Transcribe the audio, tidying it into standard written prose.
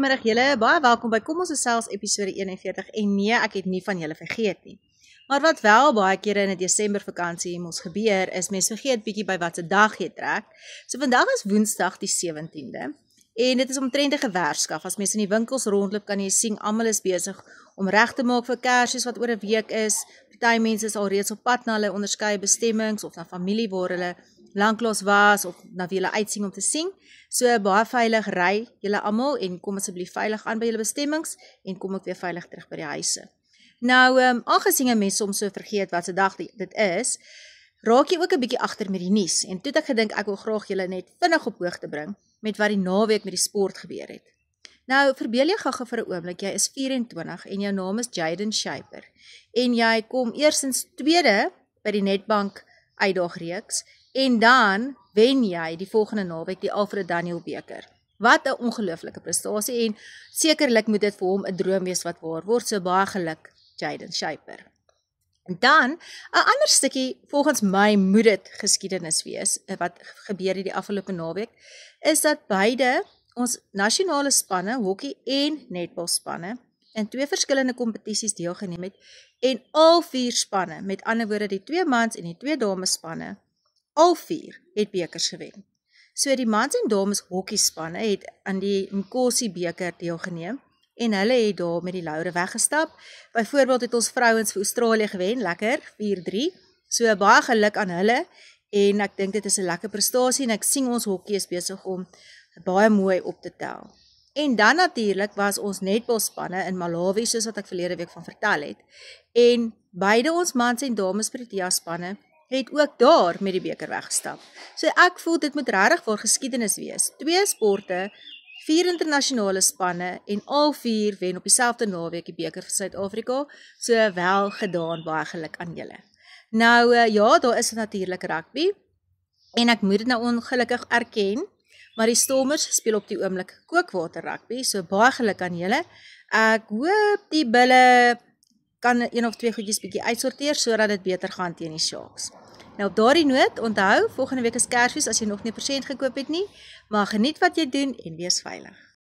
Goeiemiddag julle, baie welkom by Kom ons gesels episode 41 en nee, ek het nie van julle vergeet nie. Maar wat wel baie kere in 'n Desember vakansie mos gebeur is mens vergeet bietjie by watse dag jy trek. So vandag is Woensdag die 17de en dit is omtrent 'n gewerkskaf. As mense in die winkels rondloop kan jy sien almal is besig om reg te maak vir Kersfees wat oor 'n week is. Party mense is al reeds op pad na hulle onderskeie bestemmings of na familie waar hulle lanklaas was of na wie hulle uitsien om te sien. So baie veilig ry julle almal en kom asseblief veilig aan by julle bestemmings en kom ook weer veilig terug by die huise. Nou, aangesien 'n mens soms so vergeet wat se dag dit is, raak jy ook 'n bietjie agter met die nuus en toe het ek gedink ek wil graag julle net vinnig op hoogte bring met wat die naweek met die sport gebeur het. Nou, verbeel jou gou vir 'n oomblik, jy is 24 en jou naam is Jaden Shaper en jy kom eerstens tweede by die Netbank uitdagreeks en dan wen jy die volgende naweek die Alfred Daniel beker. Wat 'n ongelooflike prestasie en sekerlik moet dit vir hom 'n droom wees wat waar word. So baie geluk, Jaden Shaper. En dan 'n ander stukkie, volgens my moet dit geskiedenis wees wat gebeur het die afgelope naweek, is dat beide ons nasionale spanne, hokkie en netbalspanne, in 2 verskillende kompetisies deelgeneem het en al 4 spanne, met ander woorde die 2 mans en die 2 dames spanne, al 4 het bekers gewen. So die mans en dames hokkie spanne het aan die Nkosi beker deelgeneem en hulle het daar met die laure weggestap. Byvoorbeeld het ons vrouens vir Australië gewen, lekker, 4-3. So baie geluk aan hulle en ek dink dit is 'n lekker prestasie en ek sien ons hokkie is besig om baie mooi op te tel. En dan natuurlik was ons netbalspanne in Malawi, soos wat ek verlede week van vertel het. En beide ons mans en dames Protea spanne het ook daar met die beker weggestap. So ek voel dit moet regtig waar geskiedenis wees. 2 sporte, 4 internasionale spanne en al 4 wen op dieselfde naweek die beker vir Suid-Afrika. So wel gedaan, baie geluk aan julle. Nou ja, daar is natuurlik rugby en ek moet dit nou ongelukkig erken, maar die Stormers speel op die oomblik kookwater rugby, so baie geluk aan julle. Ek hoop die bulle kan 1 of 2 goedjies bietjie uitsorteer sodat dit beter gaan teen die Sharks. Nou op daardie noot, onthou, volgende week is Kersfees as jy nog nie 'n persent gekoop het nie, maar geniet wat jy doen en wees veilig.